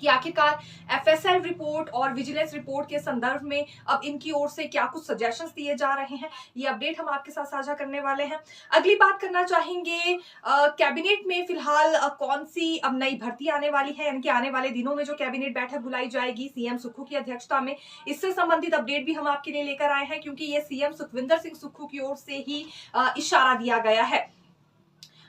कि आखिरकार FSL report और विजिलेंस रिपोर्ट के संदर्भ में अब इनकी ओर से क्या कुछ सजेशंस दिए जा रहे हैं, ये अपडेट हम आपके साथ साझा करने वाले हैं। अगली बात करना चाहेंगे कैबिनेट में फिलहाल कौन सी अब नई भर्ती आने वाली है, यानी कि आने वाले दिनों में जो कैबिनेट बैठक बुलाई जाएगी सीएम सुक्खू की अध्यक्षता में, इससे संबंधित अपडेट भी हम आपके लिए लेकर आए हैं, क्योंकि ये सीएम सुखविंदर सिंह सुक्खू की ओर से ही इशारा दिया गया है।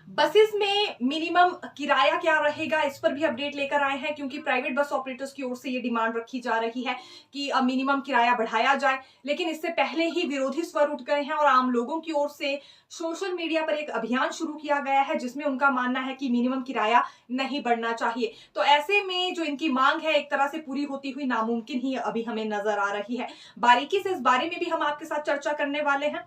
बसेस में मिनिमम किराया क्या रहेगा, इस पर भी अपडेट लेकर आए हैं, क्योंकि प्राइवेट बस ऑपरेटर्स की ओर से ये डिमांड रखी जा रही है कि मिनिमम किराया बढ़ाया जाए। लेकिन इससे पहले ही विरोधी स्वर उठ गए हैं और आम लोगों की ओर से सोशल मीडिया पर एक अभियान शुरू किया गया है, जिसमें उनका मानना है कि मिनिमम किराया नहीं बढ़ना चाहिए। तो ऐसे में जो इनकी मांग है एक तरह से पूरी होती हुई नामुमकिन ही अभी हमें नजर आ रही है। बारीकी से इस बारे में भी हम आपके साथ चर्चा करने वाले हैं।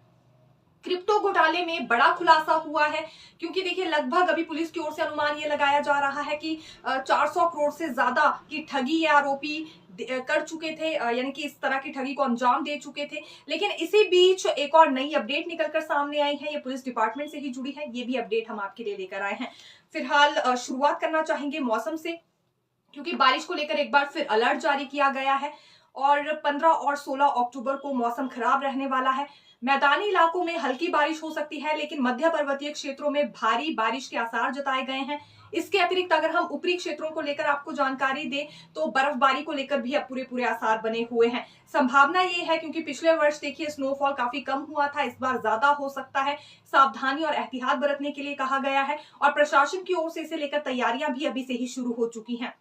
क्रिप्टो घोटाले में बड़ा खुलासा हुआ है, क्योंकि देखिए लगभग अभी पुलिस की ओर से अनुमान ये लगाया जा रहा है कि 400 करोड़ से ज्यादा की ठगी ये आरोपी कर चुके थे, यानी कि इस तरह की ठगी को अंजाम दे चुके थे। लेकिन इसी बीच एक और नई अपडेट निकलकर सामने आई है, ये पुलिस डिपार्टमेंट से ही जुड़ी है, ये भी अपडेट हम आपके लिए लेकर आए हैं। फिलहाल शुरुआत करना चाहेंगे मौसम से, क्योंकि बारिश को लेकर एक बार फिर अलर्ट जारी किया गया है और 15 और 16 अक्टूबर को मौसम खराब रहने वाला है। मैदानी इलाकों में हल्की बारिश हो सकती है, लेकिन मध्य पर्वतीय क्षेत्रों में भारी बारिश के आसार जताए गए हैं। इसके अतिरिक्त अगर हम ऊपरी क्षेत्रों को लेकर आपको जानकारी दें, तो बर्फबारी को लेकर भी अब पूरे आसार बने हुए हैं। संभावना ये है, क्योंकि पिछले वर्ष देखिए स्नोफॉल काफी कम हुआ था, इस बार ज्यादा हो सकता है। सावधानी और एहतियात बरतने के लिए कहा गया है और प्रशासन की ओर से इसे लेकर तैयारियां भी अभी से ही शुरू हो चुकी हैं।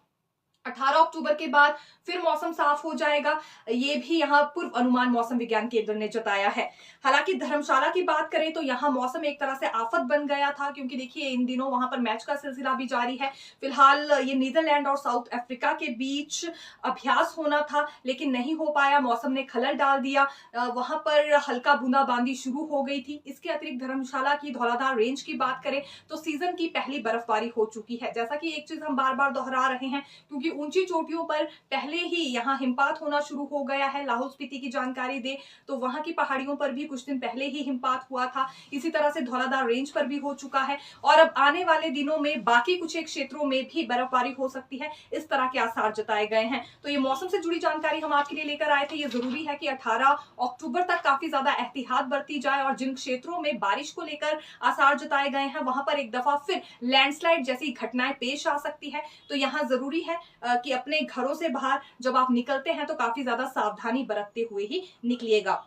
18 अक्टूबर के बाद फिर मौसम साफ हो जाएगा, ये भी यहाँ पूर्व अनुमान मौसम विज्ञान केंद्र ने जताया है। हालांकि धर्मशाला की बात करें तो यहाँ मौसम एक तरह से आफत बन गया था, क्योंकि देखिए इन दिनों वहां पर मैच का सिलसिला भी जारी है। फिलहाल ये नीदरलैंड और साउथ अफ्रीका के बीच अभ्यास होना था, लेकिन नहीं हो पाया, मौसम ने खलल डाल दिया। वहां पर हल्का बूंदाबांदी शुरू हो गई थी। इसके अतिरिक्त धर्मशाला की धौलाधार रेंज की बात करें तो सीजन की पहली बर्फबारी हो चुकी है। जैसा कि एक चीज हम बार बार दोहरा रहे हैं, क्योंकि ऊंची चोटियों पर पहले ही यहाँ हिमपात होना शुरू हो गया है। लाहौल स्पीति की जानकारी दे तो वहां की पहाड़ियों पर भी कुछ दिन पहले ही हिमपात हुआ था। इसी तरह से धौलाधार रेंज पर भी हो चुका है और अब आने वाले दिनों में बाकी कुछ एक क्षेत्रों में भी बर्फबारी हो सकती है, इस तरह के आसार जताए गए हैं। तो ये मौसम से जुड़ी जानकारी हम आपके लिए लेकर आए थे। ये जरूरी है कि 18 अक्टूबर तक काफी ज्यादा एहतियात बरती जाए और जिन क्षेत्रों में बारिश को लेकर आसार जताए गए हैं वहां पर एक दफा फिर लैंडस्लाइड जैसी घटनाएं पेश आ सकती है। तो यहाँ जरूरी है कि अपने घरों से बाहर जब आप निकलते हैं तो काफी ज्यादा सावधानी बरतते हुए ही निकलिएगा।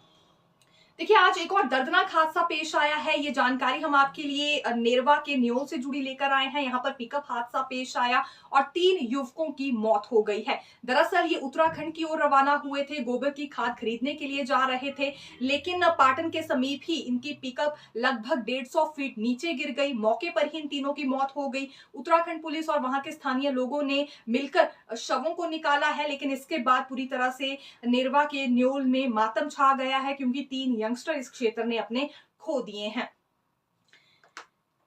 देखिए आज एक और दर्दनाक हादसा पेश आया है, ये जानकारी हम आपके लिए नेरवा के न्योल से जुड़ी लेकर आए हैं। यहाँ पर पिकअप हादसा पेश आया और 3 युवकों की मौत हो गई है। दरअसल ये उत्तराखंड की ओर रवाना हुए थे, गोबर की खाद खरीदने के लिए जा रहे थे, लेकिन पाटन के समीप ही इनकी पिकअप लगभग 150 फीट नीचे गिर गई। मौके पर ही इन तीनों की मौत हो गई। उत्तराखंड पुलिस और वहां के स्थानीय लोगों ने मिलकर शवों को निकाला है, लेकिन इसके बाद पूरी तरह से नेरवा के न्योल में मातम छा गया है, क्योंकि 3 यंगस्टर इस क्षेत्र ने अपने खो दिए हैं।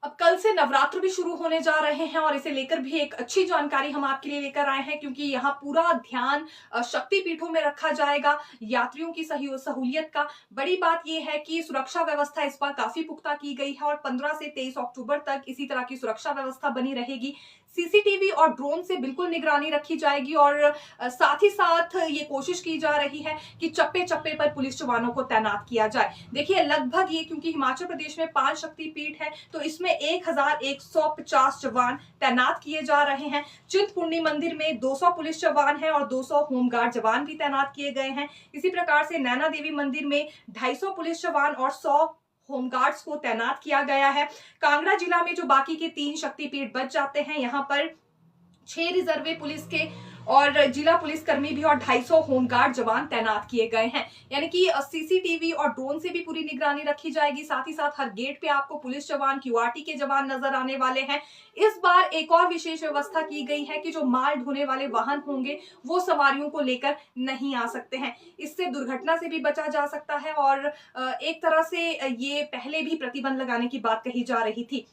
अब कल से नवरात्र भी शुरू होने जा रहे हैं और इसे लेकर भी एक अच्छी जानकारी हम आपके लिए लेकर आए हैं, क्योंकि यहाँ पूरा ध्यान शक्ति पीठों में रखा जाएगा यात्रियों की सहूलियत का। बड़ी बात यह है कि सुरक्षा व्यवस्था इस बार काफी पुख्ता की गई है और 15 से 23 अक्टूबर तक इसी तरह की सुरक्षा व्यवस्था बनी रहेगी। सीसीटीवी और ड्रोन से बिल्कुल निगरानी रखी जाएगी और साथ ही साथ ये कोशिश की जा रही है कि चप्पे चप्पे पर पुलिस जवानों को तैनात किया जाए। देखिए लगभग ये, क्योंकि हिमाचल प्रदेश में 5 शक्तिपीठ है, तो इसमें 1150 जवान तैनात किए जा रहे हैं। चिंतपूर्णी मंदिर में 200 पुलिस जवान हैं और 200 होमगार्ड जवान भी तैनात किए गए हैं। इसी प्रकार से नैना देवी मंदिर में 250 पुलिस जवान और 100 होमगार्ड्स को तैनात किया गया है। कांगड़ा जिला में जो बाकी के 3 शक्तिपीठ बच जाते हैं, यहाँ पर 6 रिजर्वे पुलिस के और जिला पुलिसकर्मी भी और 250 होमगार्ड जवान तैनात किए गए हैं। यानी कि सीसीटीवी और ड्रोन से भी पूरी निगरानी रखी जाएगी। साथ ही साथ हर गेट पे आपको पुलिस जवान, क्यूआरटी के जवान नजर आने वाले हैं। इस बार एक और विशेष व्यवस्था की गई है कि जो माल ढोने वाले वाहन होंगे वो सवारियों को लेकर नहीं आ सकते हैं। इससे दुर्घटना से भी बचा जा सकता है और एक तरह से ये पहले भी प्रतिबंध लगाने की बात कही जा रही थी।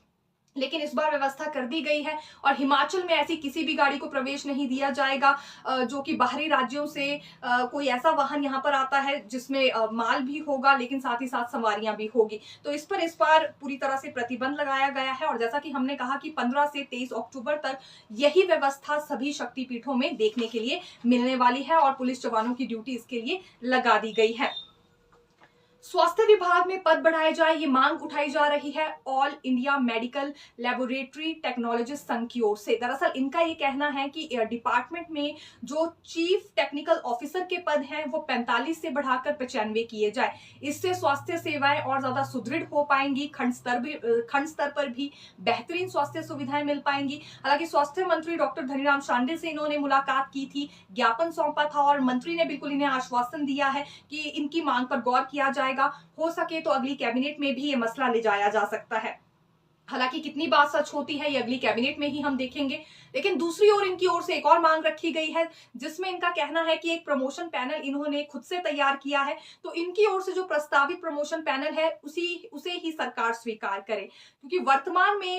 लेकिन इस बार व्यवस्था कर दी गई है और हिमाचल में ऐसी किसी भी गाड़ी को प्रवेश नहीं दिया जाएगा जो कि बाहरी राज्यों से कोई ऐसा वाहन यहाँ पर आता है जिसमें माल भी होगा लेकिन साथ ही साथ सवारियां भी होगी। तो इस पर इस बार पूरी तरह से प्रतिबंध लगाया गया है और जैसा कि हमने कहा कि 15 से 23 अक्टूबर तक यही व्यवस्था सभी शक्तिपीठों में देखने के लिए मिलने वाली है और पुलिस जवानों की ड्यूटी इसके लिए लगा दी गई है। स्वास्थ्य विभाग में पद बढ़ाए जाए, ये मांग उठाई जा रही है all India medical laboratory technologist संघ की ओर से। दरअसल इनका ये कहना है कि डिपार्टमेंट में जो चीफ टेक्निकल ऑफिसर के पद हैं वो 45 से बढ़ाकर 95 किए जाए। इससे स्वास्थ्य सेवाएं और ज्यादा सुदृढ़ हो पाएंगी, खंड स्तर पर भी बेहतरीन स्वास्थ्य सुविधाएं मिल पाएंगी। हालांकि स्वास्थ्य मंत्री डॉक्टर धनीराम शांडिल से इन्होंने मुलाकात की थी, ज्ञापन सौंपा था और मंत्री ने बिल्कुल इन्हें आश्वासन दिया है कि इनकी मांग पर गौर किया जाए, हो सके तो अगली कैबिनेट में भी ये मसला ले जाया जा सकता है। हालांकि कितनी बात सच होती है ये अगली कैबिनेट में ही हम देखेंगे। लेकिन दूसरी ओर इनकी ओर से एक और मांग रखी गई है जिसमें इनका कहना है कि एक प्रमोशन पैनल इन्होंने खुद से तैयार किया है, तो इनकी ओर से जो प्रस्तावित प्रमोशन पैनल है उसे ही सरकार स्वीकार करे, क्योंकि वर्तमान में